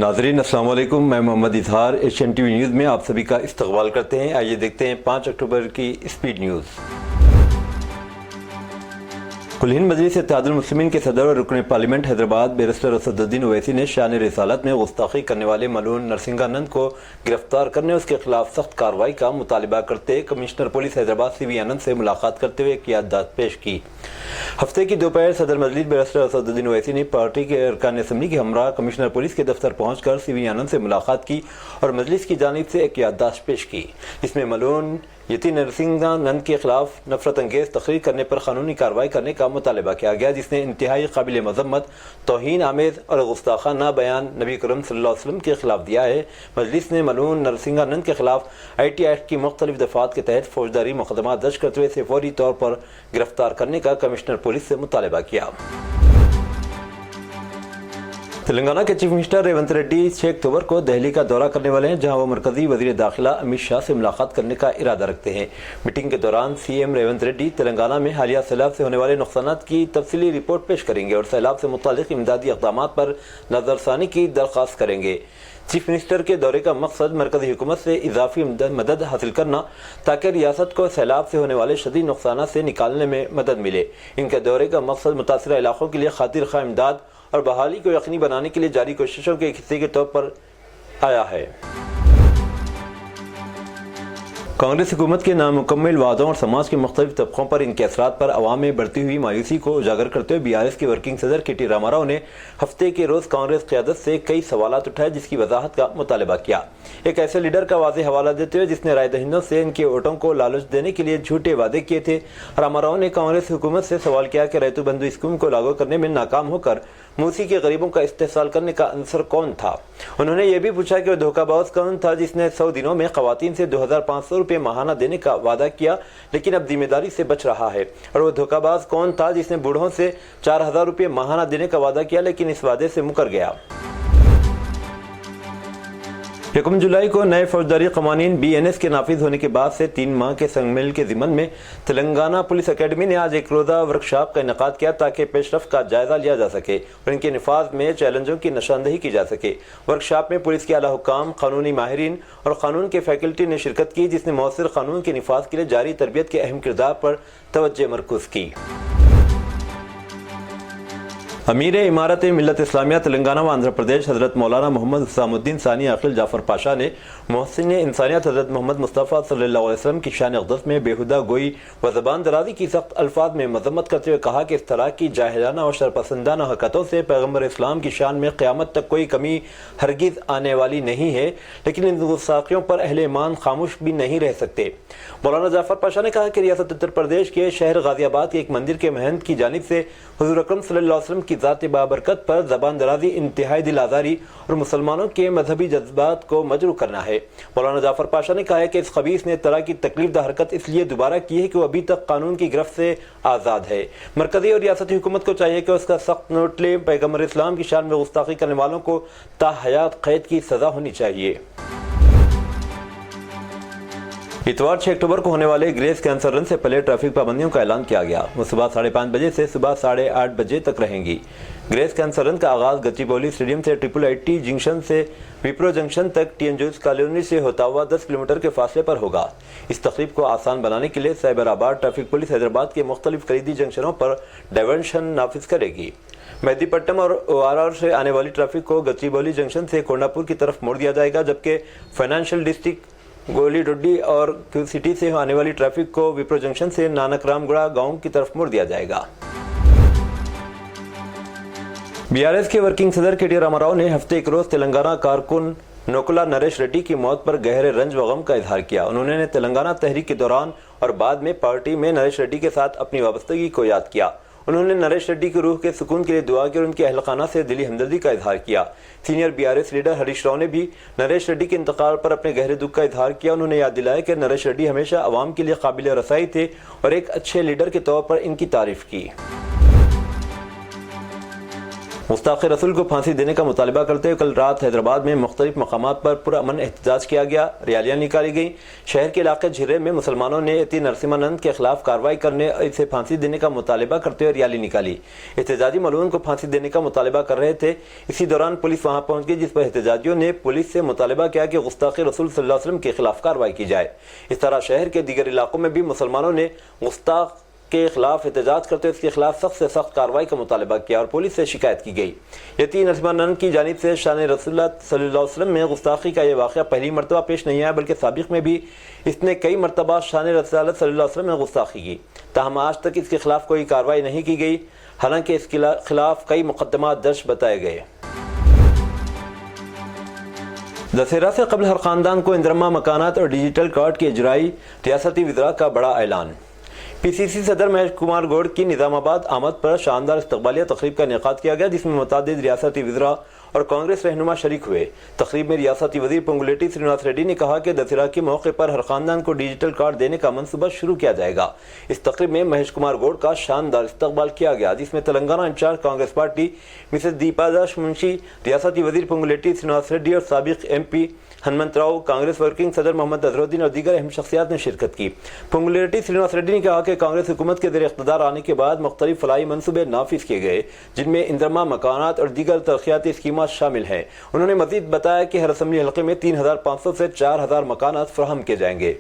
नाज़रीन अस्सलाम वालेकुम, मैं Mohammad Izhar Asian TV news में आप सभी का इस्तकबाल करते हैं। आइए देखते हैं 5 अक्टूबर की स्पीड न्यूज़। कुल हिंद मजलिस इत्तेहादुल मुस्लिमीन के सदर और रुकन पार्लियामेंट हैदराबाद बैरिस्टर असदुद्दीन ओवैसी ने शान रिसालत में गुस्ताखी करने वाले मलून नरसिंहानंद को गिरफ्तार करने और उसके खिलाफ सख्त कार्रवाई का मुतालबा करते कमिश्नर पुलिस हैदराबाद सीवी आनंद से मुलाकात करते हुए एक याददाश्त पेश की। हफ्ते की दोपहर सदर मजलिस बैरिस्टर असदुद्दीन ओवैसी ने पार्टी के अरकान असम्बली के हमरा कमिश्नर पुलिस के दफ्तर पहुंचकर सीवी आनंद से मुलाकात की और मजलिस की जानिब से एक याददाश्त पेश की, जिसमें मलून यती नरसिंहानंद के खिलाफ नफरत अंगेज तकरीर करने पर कानूनी कार्रवाई करने का मुतालबा किया गया, जिसने इंतहाई काबिल मजम्मत, तौहीन आमेज और गुस्ताखाना बयान नबी करीम सल्लल्लाहु अलैहि वसल्लम के खिलाफ दिया है। मजलिस ने मलून नरसिंहानंद के खिलाफ IT एक्ट की मुख्तलिफ दफात के तहत फौजदारी मुकदमा दर्ज करते हुए इसे फौरी तौर पर गिरफ्तार करने का कमिश्नर पुलिस से मुतालबा किया। तेलंगाना के चीफ मिनिस्टर रेवंत रेड्डी 6 अक्टूबर को दिल्ली का दौरा करने वाले हैं, जहां वो मरकजी वजीर दाखिला अमित शाह से मुलाकात करने का इरादा रखते हैं। मीटिंग के दौरान CM रेवंत रेड्डी तेलंगाना में हालिया सैलाब से होने वाले नुकसानात की तफसीली रिपोर्ट पेश करेंगे और सैलाब से मुतालिक इमदादी इक़दामात पर नज़रसानी की दरख्वास्त करेंगे। चीफ मिनिस्टर के दौरे का मकसद मरकजी हुकूमत से इजाफी मदद हासिल करना, ताकि रियासत को सैलाब से होने वाले शदीद नुकसानात से निकालने में मदद मिले। इनके दौरे का मकसद मुतासरा इलाकों के लिए खातिर खा इमदाद और बहाली को यकीनी बनाने के लिए जारी कोशिशों के एक हिस्से के तौर पर आया है। कांग्रेस हुकूमत के नामुकम्मल वादों और समाज के मुख्तलिफ तबकों पर इनके असरात पर अवाम में बढ़ती हुई मायूसी को उजागर करते हुए BRS के वर्किंग सदर KT रामाराव ने हफ्ते के रोज़ कांग्रेस क़यादत से कई सवालात उठाए, जिसकी वजाहत का मुतालबा किया। एक ऐसे लीडर का वाज़ेह हवाला देते हुए जिसने राय दहिंदों से इनके वोटों को लालच देने के लिए झूठे वादे किए थे, रामाराव ने कांग्रेस हुकूमत से सवाल किया कि रैतु बंधु स्कीम को लागू करने में नाकाम होकर मूसी के गरीबों का इस्तेहसाल करने का अंसर कौन था। उन्होंने ये भी पूछा कि वह धोखाबाज कौन था जिसने 100 दिनों में खवातीन से 2500 रुपये माहाना देने का वादा किया, लेकिन अब जिम्मेदारी से बच रहा है। और वह धोखाबाज कौन था जिसने बूढ़ों से 4000 रुपये माहाना देने का वादा किया, लेकिन इस वादे से मुकर गया। 1 जुलाई को नए फौजदारी कवानीन BNS के नाफिज होने के बाद से 3 माह के संगमेल के ज़िमन में तेलंगाना पुलिस अकेडमी ने आज एक रोज़ा वर्कशॉप का इनेकाद किया, ताकि पेशरफ का जायजा लिया जा सके और इनके निफाज में चैलेंजों की निशानदही की जा सके। वर्कशॉप में पुलिस के आला हुक्काम, कानूनी माहिरीन और कानून के फैकल्टी ने शिरकत की, जिसने मौसर कानून के निफाज के लिए जारी तरबियत के अहम किरदार पर तवज्जो मरकूज़ की। अमीर इमारत मिल्लत इस्लामिया तेलंगाना व आंध्र प्रदेश हज़रत मौलाना मोहम्मद हुसामुद्दीन सानी अक़िल जाफ़र पाशा ने मोहसिन इंसानियत हज़रत मोहम्मद मुस्तफ़ा सल्लल्लाहु अलैहि वसल्लम की शान अक़दस में बेहुदा गोई व ज़बान दराज़ी की सख्त अल्फाज में मज़म्मत करते हुए कहा कि इस तरह की जाहिलाना और शरपसंदाना हरकतों से पैगम्बर इस्लाम की शान में क़यामत तक कोई कमी हरगिज़ आने वाली नहीं है, लेकिन इन गुस्ताखियों पर अहले ईमान खामोश भी नहीं रह सकते। मौलाना जाफ़र पाशा ने कहा कि रियासत उत्तर प्रदेश के शहर गाज़ियाबाद के एक मंदिर के महंत की जानिब से हुज़ूर अकरम सल्लल्लाहु अलैहि वसल्लम की ज़ात बाबरकत पर ज़बान दराज़ी, इंतहाई दिल आज़ारी और मुसलमानों के मजहबी जज्बात को मजरू करना है। मौलाना जाफ़र पाशा ने कहा है कि इस खबीस ने इस तरह की तकलीफ हरकत इसलिए दोबारा की है कि वो अभी तक कानून की गिरफ्त से आज़ाद है। मरकज़ी और रियासती हुकूमत को चाहिए कि उसका सख्त नोट ले। पैगम्बर इस्लाम की शान में गुस्ताखी करने वालों को ताहयात कैद की सज़ा होनी चाहिए। इतवार 6 अक्टूबर को होने वाले ग्रेस कैंसर रन से पहले ट्रैफिक पाबंदियों का ऐलान किया गया। वो सुबह 5:30 बजे से सुबह 8:30 बजे तक रहेंगी। ग्रेस कैंसर रन का आगाज गच्चीबौली स्टेडियम से IIIT जंक्शन से विप्रो जंक्शन तक TN जूस कॉलोनी से होता हुआ 10 किलोमीटर के फासले पर होगा। इस तकरीब को आसान बनाने के लिए साइबराबाद ट्रैफिक पुलिस हैदराबाद के मुख्तलिफ कलीदी जंक्शनों पर डायवर्शन नाफिज करेगी। मेहदीपट्टनम और ORR से आने वाली ट्रैफिक को गच्चीबौली जंक्शन से कोंडापुर की तरफ मोड़ दिया जाएगा, जबकि फाइनेंशियल डिस्ट्रिक्ट गोली डोडी और QCT से आने वाली ट्रैफिक को विप्रो जंक्शन से नानक रामगढ़ गांव की तरफ मोड़ दिया जाएगा। BRS के वर्किंग सदर KT रामाराव ने हफ्ते एक रोज तेलंगाना कारकुन नोकुला नरेश रेड्डी की मौत पर गहरे रंज व गम का इजहार किया। उन्होंने तेलंगाना तहरीक के दौरान और बाद में पार्टी में नरेश रेड्डी के साथ अपनी वाबस्तगी को याद किया। उन्होंने नरेश रेड्डी की रूह के सुकून के लिए दुआ की और उनके अहल खाना से दिली हमदर्दी का इजहार किया। Senior BRS leader Harish Rao ने भी नरेश रेड्डी के इंतकाल पर अपने गहरे दुख का इजहार किया। उन्होंने याद दिलाया कि नरेश रेड्डी हमेशा अवाम के लिए काबिल रसाई थे और एक अच्छे लीडर के तौर पर इनकी तारीफ की। गुस्ताख रसूल को फांसी देने का मुतालबा करते हुए कल रात हैदराबाद में मुख्तलिफ मकामात पर पुरअमन एहतजाज किया गया। रैलियां निकाली गई। शहर के इलाके झिर्रे में मुसलमानों ने यति नरसिम्हानंद के खिलाफ कार्रवाई करने और इसे फांसी देने का मुतालबा करते हुए रैली निकाली। एहतजाजी मलून को फांसी देने का मुतालबा कर रहे थे। इसी दौरान पुलिस वहां पहुंच गई, जिस पर एहतजाजियों ने पुलिस से मुतालबा किया कि गुस्ताख रसूल सल्लल्लाहु अलैहि वसल्लम के खिलाफ कार्रवाई की जाए। इस तरह शहर के दीगर इलाकों में भी मुसलमानों ने गुस्ताख के खिलाफ एहतजाज करते हुए इसके खिलाफ सख्त से सख्त कार्रवाई का मुतालबा किया और पुलिस से शिकायत की गई। यति नरसिम्हानंद की जानिब से शान रसूलुल्लाह सल्लल्लाहु अलैहि वसल्लम में गुस्ताखी का यह वाक़या पहली मरतबा पेश नहीं आया, बल्कि साबिक़ में भी इसने कई मरतबा शान रसूलुल्लाह सल्लल्लाहु अलैहि वसल्लम में गुस्ताखी की। ताहम आज तक इसके खिलाफ कोई कार्रवाई नहीं की गई, हालांकि इसके खिलाफ कई मुकदमा दर्ज बताए गए। दशहरा से कबल हर खानदान को इंदरमा मकानात और डिजिटल कार्ड की इजराई, रियासती वज़रा का बड़ा ऐलान। पीसीसी सदर महेश कुमार गौड़ की निज़ामाबाद आमद पर शानदार इस्तकबालिया तकरीब का इनेकाद किया गया, जिसमें मुतादिद रियासती वज़रा और कांग्रेस रहनुमा शरीक हुए। तकरीब में रियासती वज़ीर पोंगुलेटी श्रीनिवास रेड्डी ने कहा कि दशहरा के मौके पर हर खानदान को डिजिटल कार्ड देने का मनसूबा शुरू किया जाएगा। इस तकरीब में महेश कुमार गौड़ का शानदार इस्तकबाल किया गया, जिसमें Telangana incharge Congress party Mrs Deepadas Munshi, रियासती वज़ीर पोंगुलेटी श्रीनिवास रेड्डी और साबिक़ MP हनुमंत राव, कांग्रेस वर्किंग सदर मोहम्मद अजहरुद्दीन और दीगर अहम शख्सियात ने शिरकत की। पोंगुलेटी श्रीनिवास रेड्डी ने कहा कि कांग्रेस हुकूमत के ज़ेर इक़्तिदार आने के बाद मुख्तलिफ फलाही मनसूबे नाफिज किए गए, जिनमें इंदरमा मकानात और दीगर तरक्याती स्कीमात शामिल हैं। उन्होंने मज़ीद बताया कि हर असम्बली हल्के में 3500 से 4000 मकानात फराहम किए जाएंगे।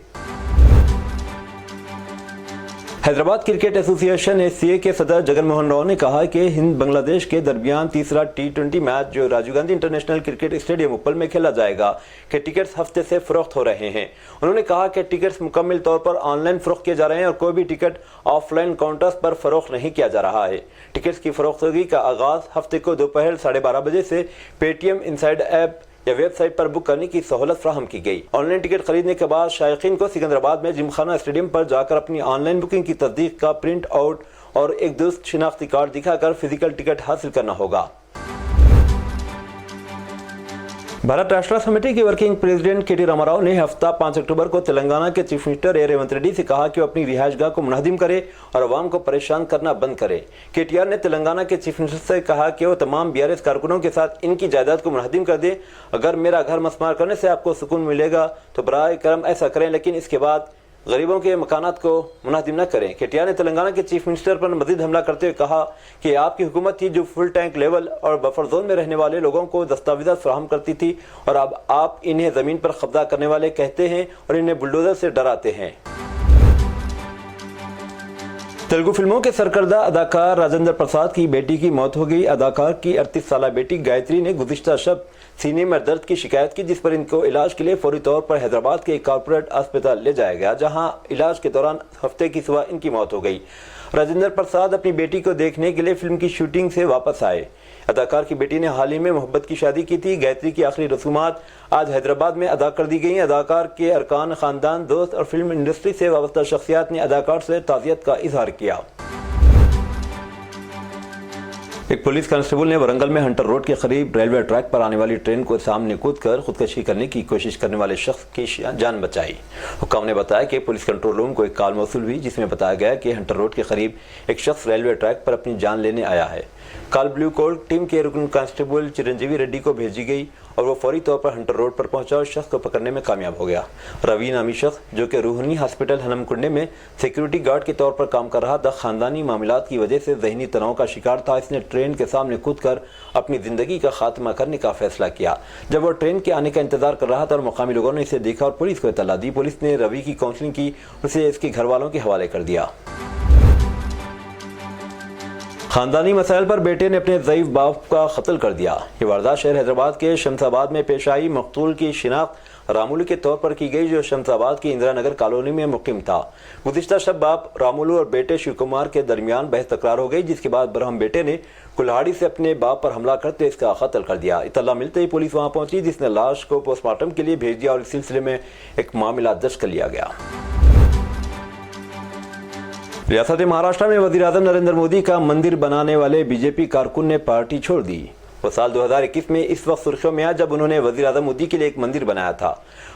हैदराबाद क्रिकेट एसोसिएशन HCA के सदर जगन मोहन राव ने कहा कि हिंद बांग्लादेश के दरमियान तीसरा T20 मैच जो Rajiv Gandhi international cricket stadium Uppal में खेला जाएगा के टिकट्स हफ्ते से फरोख्त हो रहे हैं। उन्होंने कहा कि टिकट्स मुकम्मल तौर पर ऑनलाइन फरोख्त किए जा रहे हैं और कोई भी टिकट ऑफलाइन काउंटर्स पर फरोख्त नहीं किया जा रहा है। टिकट्स की फरोख्तगी का आगाज हफ्ते को दोपहर 12:30 बजे से पेटीएम इनसाइड ऐप या वेबसाइट पर बुक करने की सहूलत फराहम की गई। ऑनलाइन टिकट खरीदने के बाद शायकीन को सिकंदराबाद में जिमखाना स्टेडियम पर जाकर अपनी ऑनलाइन बुकिंग की तस्दीक का प्रिंट आउट और एक दुरुस्त शिनाख्ती कार्ड दिखाकर फिजिकल टिकट हासिल करना होगा। भारत राष्ट्र समिति के वर्किंग प्रेसिडेंट KT रामाराव ने हफ्ता 5 अक्टूबर को तेलंगाना के chief minister A. Revanth Reddy से कहा कि वो अपनी रिहाइशगाह को मुनहदिम करे और अवाम को परेशान करना बंद करे। KTR ने तेलंगाना के चीफ मिनिस्टर से कहा कि वो तमाम BRS कारकुनों के साथ इनकी जायदाद को मुनहदिम कर दे। अगर मेरा घर मस्मार करने से आपको सुकून मिलेगा तो बराए करम ऐसा करें, लेकिन इसके बाद गरीबों के मकानात को मुनादिम न करें। KTR ने तेलंगाना के चीफ मिनिस्टर पर मजीद हमला करते हुए कहा कि आपकी हुकूमत थी जो फुल टैंक लेवल और बफर जोन में रहने वाले लोगों को दस्तावेज़ात फराहम करती थी, और अब आप इन्हें ज़मीन पर कब्जा करने वाले कहते हैं और इन्हें बुलडोजर से डराते हैं। तेलुगु फिल्मों के सरकर्दा अदाकार राजेंद्र प्रसाद की बेटी की मौत हो गई। अदाकार की 38 साला बेटी गायत्री ने गुज़िश्ता शब सीने में दर्द की शिकायत की, जिस पर इनको इलाज के लिए फौरी तौर पर हैदराबाद के एक कॉर्पोरेट अस्पताल ले जाया गया, जहां इलाज के दौरान हफ्ते की सुबह इनकी मौत हो गई। राजेंद्र प्रसाद अपनी बेटी को देखने के लिए फिल्म की शूटिंग से वापस आए। अदाकार की बेटी ने हाल ही में मोहब्बत की शादी की थी। गायत्री की आखिरी रसूमात आज हैदराबाद में अदा कर दी गई। अदाकार के अरकान, खानदान, दोस्त और फिल्म इंडस्ट्री से वाबस्ता शख्सियात ने अदाकार से ताज़ियत का इजहार किया। एक पुलिस कांस्टेबल ने वरंगल में हंटर रोड के करीब रेलवे ट्रैक पर आने वाली ट्रेन को सामने कूदकर खुदकशी करने की कोशिश करने वाले शख्स की जान बचाई। हुक्काम ने बताया कि पुलिस कंट्रोल रूम को एक कॉल मौसूल हुई, जिसमें बताया गया कि हंटर रोड के करीब एक शख्स रेलवे ट्रैक पर अपनी जान लेने आया है। कॉल ब्लू कोल्ड टीम के रुकन कांस्टेबल चिरंजीवी रेड्डी को भेजी गई और वो फौरी तौर पर हंटर रोड पर पहुंचा और शख्स को पकड़ने में कामयाब हो गया। रवि नामी शख्स, जो कि रूहनी हॉस्पिटल हनमकुंडे में सिक्योरिटी गार्ड के तौर पर काम कर रहा था, खानदानी मामलात की वजह से जहनी तनाव का शिकार था। इसने ट्रेन के सामने कूदकर अपनी जिंदगी का खात्मा करने का फैसला किया। जब वो ट्रेन के आने का इंतजार कर रहा था और मुकामी लोगों ने इसे देखा और पुलिस को इत्तला दी। पुलिस ने रवि की काउंसलिंग की, उसे इसके घर वालों के हवाले कर दिया। खानदानी मसाइल पर बेटे ने अपने ज़ईफ बाप का कत्ल कर दिया। ये वारदात शहर हैदराबाद के शमसाबाद में पेश आई। मकतूल की शिनाख्त रामुलू के तौर पर की गई, जो शमसाबाद की इंदिरा नगर कॉलोनी में मुक़िम था। गुज़िश्ता शब बाप रामुलू और बेटे शिव कुमार के दरमियान बहस तकरार हो गई, जिसके बाद बरहम बेटे ने कुल्हाड़ी से अपने बाप पर हमला करते इसका कत्ल कर दिया। इत्तला मिलते ही पुलिस वहां पहुंची, जिसने लाश को पोस्टमार्टम के लिए भेज दिया और इस सिलसिले में एक मामला दर्ज कर लिया गया। रियासत महाराष्ट्र में वज़ीर-ए-आज़म नरेंद्र मोदी का मंदिर बनाने वाले बीजेपी कारकुन ने पार्टी छोड़ दी। وہ سال 2021 میں اس وقت سرخیوں میں آیا جب انہوں نے وزیر اعظم مودی کے لیے ایک مندر بنایا تھا۔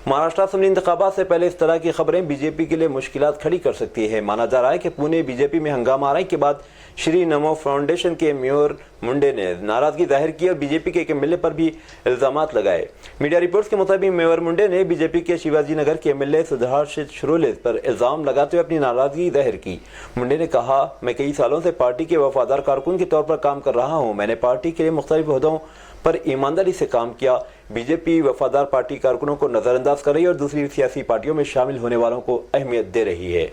مہاراشٹر اسمبلی انتخابات سے پہلے اس طرح کی خبریں بی جے پی کے لیے مشکلات کھڑی کر سکتی ہے۔ مانا جا رہا ہے کہ پونے بی جے پی میں ہنگامہ آرائی کے بعد شری نمو فاؤنڈیشن کے میور منڈے نے ناراضگی ظاہر کی اور بی جے پی کے ایک ایم ایل اے پر بھی الزامات لگائے۔ میڈیا رپورٹس کے مطابق میور منڈے نے بی جے پی کے شیواجی نگر کے ایم ایل اے سدھارشت شرولے پر الزام لگاتے ہوئے اپنی ناراضگی ظاہر کی۔ منڈے نے کہا، میں کئی سالوں سے پارٹی کے وفادار کارکن کے طور پر کام کر رہا ہوں۔ میں نے پارٹی کے لیے مختلف عہدوں پر ایمانداری سے کام کیا۔ بی جے پی وفادار پارٹی کارکنوں کو نظر انداز کر رہی ہے اور دوسری سیاسی پارٹیوں میں شامل ہونے والوں کو اہمیت دے رہی ہے۔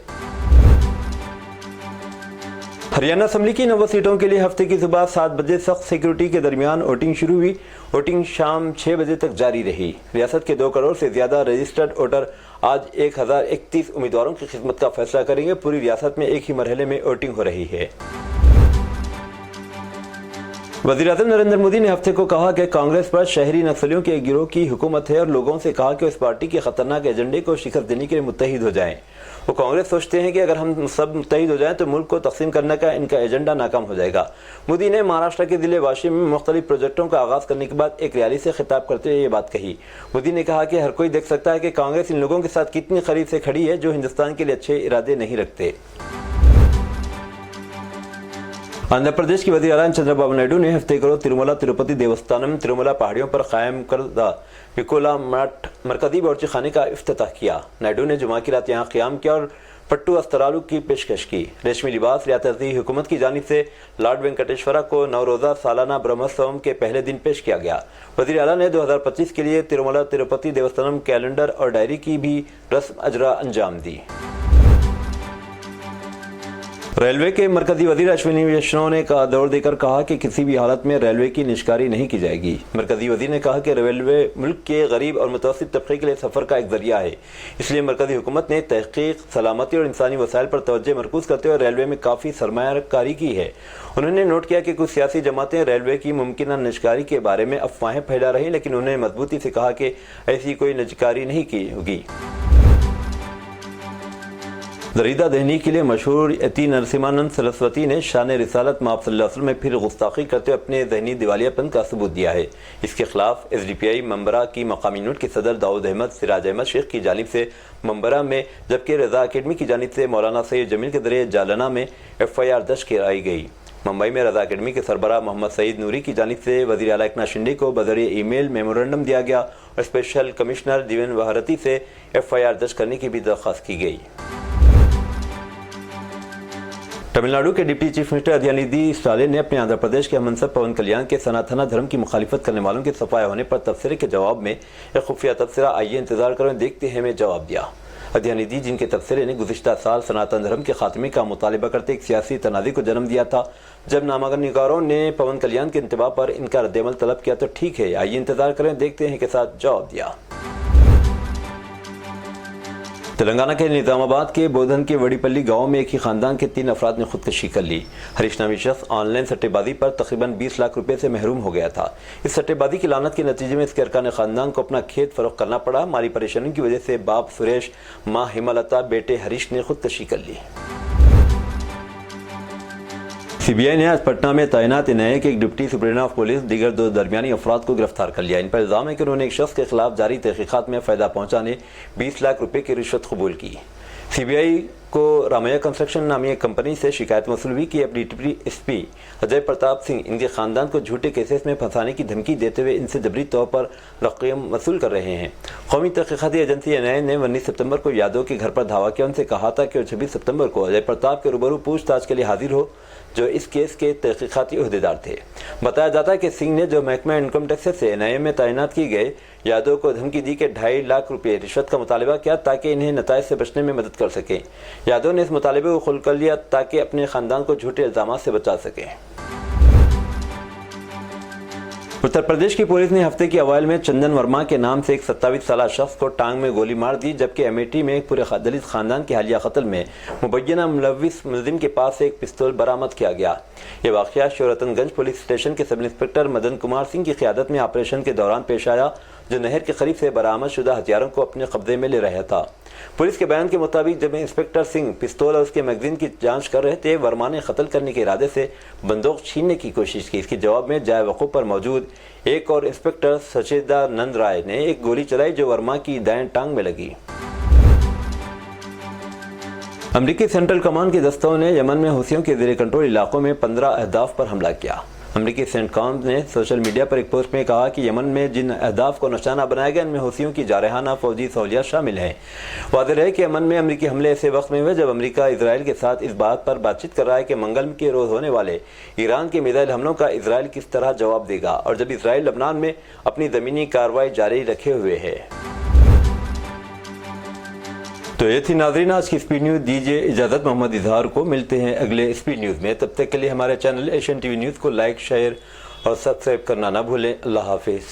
ہریانہ اسمبلی کی 90 سیٹوں کے لیے ہفتے کی صبح 7 بجے سخت سیکورٹی کے درمیان ووٹنگ شروع ہوئی۔ ووٹنگ شام 6 بجے تک جاری رہی۔ ریاست کے 2 کروڑ سے زیادہ رجسٹرڈ ووٹر آج 1031 امیدواروں کی خدمت کا فیصلہ کریں گے۔ پوری ریاست میں ایک ہی مرحلے میں ووٹنگ ہو رہی ہے۔ وزیر اعظم نریندر مودی نے ہفتے کو کہا کہ کانگریس پر شہری نکسلیوں کے گروہ کی حکومت ہے اور لوگوں سے کہا کہ اس پارٹی کے خطرناک ایجنڈے کو شکست دینے کے لیے متحد ہو جائیں۔ وہ کانگریس سوچتے ہیں کہ اگر ہم سب متحد ہو جائیں تو ملک کو تقسیم کرنے کا ان کا ایجنڈا ناکام ہو جائے گا۔ مودی نے مہاراشٹر کے ضلع واشی میں مختلف پروجیکٹوں کا آغاز کرنے کے بعد ایک ریلی سے خطاب کرتے ہوئے یہ بات کہی۔ مودی نے کہا کہ ہر کوئی دیکھ سکتا ہے کہ کانگریس ان لوگوں کے ساتھ کتنی قریب سے کھڑی ہے جو ہندوستان کے لیے اچھے ارادے نہیں رکھتے۔ آندھرا پردیش کے وزیر اعلیٰ چندرا بابو نائیڈو نے ہفتے کو تروملا تروپتی دیوستھانم تروملا پہاڑیوں پر قائم کردہ وکولا مٹ مرکزی باورچی خانے کا افتتاح کیا۔ نائیڈو نے جمعہ کی رات یہاں قیام کیا اور پٹو استرالو کی پیشکش کی۔ ریشمی لباس ریاستی حکومت کی جانب سے لارڈ وینکٹیشورا کو 9 روزہ سالانہ برہموتسوم کے پہلے دن پیش کیا گیا۔ وزیر اعلیٰ نے 2025 کے لیے تروملا تروپتی دیوستھانم کیلنڈر اور ڈائری کی بھی رسم اجرا انجام دی۔ ریلوے کے مرکزی وزیر اشونی ویشنو نے دور دے کر کہا کہ کسی بھی حالت میں ریلوے کی نجکاری نہیں کی جائے گی۔ مرکزی وزیر نے کہا کہ ریلوے ملک کے غریب اور متوسط طبقے کے لیے سفر کا ایک ذریعہ ہے، اس لیے مرکزی حکومت نے تحقیق، سلامتی اور انسانی وسائل پر توجہ مرکوز کرتے ہوئے ریلوے میں کافی سرمایہ کاری کی ہے۔ انہوں نے نوٹ کیا کہ کچھ سیاسی جماعتیں ریلوے کی ممکنہ نجکاری کے بارے میں افواہیں پھیلا رہی ہیں، لیکن انہوں نے مضبوطی سے کہا کہ ایسی کوئی نجکاری نہیں کی ہوگی۔ دریدہ دہنی کے لیے مشہور یتی نرسمہانند سرسوتی نے شان رسالت مآب صلی اللہ علیہ وسلم میں پھر گستاخی کرتے ہوئے اپنے ذہنی دیوالیہ پن کا ثبوت دیا ہے۔ اس کے خلاف ایس ڈی پی آئی ممبرہ کی مقامی یونٹ کے صدر داؤد احمد سراج احمد شیخ کی جانب سے ممبرہ میں، جبکہ رضا اکیڈمی کی جانب سے مولانا سید جمیل کے ذریعے جالنہ میں ایف آئی آر درج کرائی گئی۔ ممبئی میں رضا اکیڈمی کے سربراہ محمد سعید نوری کی جانب سے وزیر اعلیٰ ایکناتھ شنڈے کو بذریعہ ای میل میمورنڈم دیا گیا اور اسپیشل کمشنر دیوین وہارتی سے ایف آئی آر درج کرنے کی بھی درخواست کی گئی۔ تمل ناڈو کے ڈپٹی چیف منسٹر ادھیانیدھی اسٹالن نے اپنے آندھرا پردیش کے منصب پون کلیان کے سناتنا دھرم کی مخالفت کرنے والوں کے صفایا ہونے پر تبصرے کے جواب میں ایک خفیہ تبصرہ آئیے انتظار کریں دیکھتے ہیں میں جواب دیا۔ ادھیانیدھی، جن کے تبصرے نے گزشتہ سال سناتن دھرم کے خاتمے کا مطالبہ کرتے ایک سیاسی تنازع کو جنم دیا تھا، جب نامہ نے پون کلیان کے انتباہ پر ان کا رد عمل طلب کیا تو ٹھیک ہے، آئیے انتظار کریں دیکھتے ہیں کے ساتھ جواب دیا۔ تلنگانہ کے نظام آباد کے بودھن کے وڑی پلی گاؤں میں ایک ہی خاندان کے 3 افراد نے خودکشی کر لی۔ ہریش نامی شخص آن لائن سٹے بازی پر تقریباً 20 لاکھ روپے سے محروم ہو گیا تھا۔ اس سٹے بازی کی لعنت کے نتیجے میں اس کے ارکان خاندان کو اپنا کھیت فروخت کرنا پڑا۔ مالی پریشانی کی وجہ سے باپ سریش، ماں ہیمالتا، بیٹے ہریش نے خودکشی کر لی۔ سی بی آئی نے آج پٹنہ میں تعینات این آئی اے کے ایک ڈپٹی سپرنٹینڈنٹ آف پولیس دیگر 2 درمیانی افراد کو گرفتار کر لیا۔ ان پر الزام ہے کہ انہوں نے ایک شخص کے خلاف جاری تحقیقات میں فائدہ پہنچانے 20 لاکھ روپے کی رشوت قبول کی۔ سی بی آئی کو رامیا کنسٹرکشن نامی ایک کمپنی سے شکایت موصول ہوئی کہ اپنی ڈپٹی ایس پی اجے پرتاپ سنگھ ان کے خاندان کو جھوٹے کیسز میں پھنسانے کی دھمکی دیتے ہوئے ان سے جبری طور پر رقم وصول کر رہے ہیں۔ قومی تحقیقاتی ایجنسی این آئی اے نے 19 ستمبر کو یادو کے گھر پر دھاوا کیا، ان سے کہا تھا کہ وہ 26 ستمبر کو اجے پرتاپ کے روبرو پوچھ تاچھ کے لیے حاضر ہو، جو اس کیس کے تحقیقاتی عہدیدار تھے۔ بتایا جاتا ہے کہ سنگھ نے جو محکمہ انکم ٹیکس سے این آئی اے میں تعینات کی گئے یادو کو دھمکی دی کہ 2.5 لاکھ روپے رشوت کا مطالبہ کیا تاکہ انہیں نتائج سے بچنے میں مدد کر سکیں۔ یادو نے اس مطالبے کو قبول کر لیا تاکہ اپنے خاندان کو جھوٹے الزامات سے بچا سکیں۔ اتر پردیش کی پولیس نے ہفتے کے اوائل میں چندن ورما کے نام سے ایک 27 سالہ شخص کو ٹانگ میں گولی مار دی، جبکہ امیٹھی میں ایک پورے دلت خاندان کے حالیہ قتل میں مبینہ ملوث ملزم کے پاس سے ایک پستول برآمد کیا گیا۔ یہ واقعہ شیورتن گنج پولیس اسٹیشن کے سب انسپکٹر مدن کمار سنگھ کی قیادت میں آپریشن کے دوران پیش آیا، جو نہر کے قریب سے برآمد شدہ ہتھیاروں کو اپنے قبضے میں لے رہا تھا۔ पुलिस के बयान के मुताबिक जब इंस्पेक्टर सिंह पिस्तौल और उसके मैगजीन की जांच कर रहे थे, वर्मा ने कत्ल करने के इरादे से बंदूक छीनने की कोशिश की। इसके जवाब में जाए वक़ूफ़ पर मौजूद एक और इंस्पेक्टर सचिदानंद राय ने एक गोली चलाई जो वर्मा की दाएं टांग में लगी। अमरीकी सेंट्रल कमांड के दस्तों ने यमन में हुसियों के ज़ेर कंट्रोल इलाकों में 15 अहदाफ पर हमला किया। अमरीकी सेंटकॉम ने सोशल मीडिया पर एक पोस्ट में कहा कि यमन में जिन अहदाफ को निशाना बनाया गया उनमें हुसियों की जारहाना फौजी सहूलियात शामिल हैं। वाज़ेह है कि यमन में अमरीकी हमले ऐसे वक्त में हुए जब अमरीका इसराइल के साथ इस बात पर बातचीत कर रहा है कि मंगल के रोज़ होने वाले ईरान के मिसाइल हमलों का इसराइल किस तरह जवाब देगा, और जब इसराइल लबनान में अपनी ज़मीनी कार्रवाई जारी रखे हुए है। तो ये थी नाज़रीन आज की स्पीड न्यूज़। दीजिए इजाज़त मोहम्मद इजहार को। मिलते हैं अगले स्पीड न्यूज़ में। तब तक के लिए हमारे चैनल एशियन टीवी न्यूज़ को लाइक, शेयर और सब्सक्राइब करना ना भूलें। अल्लाह हाफिज़।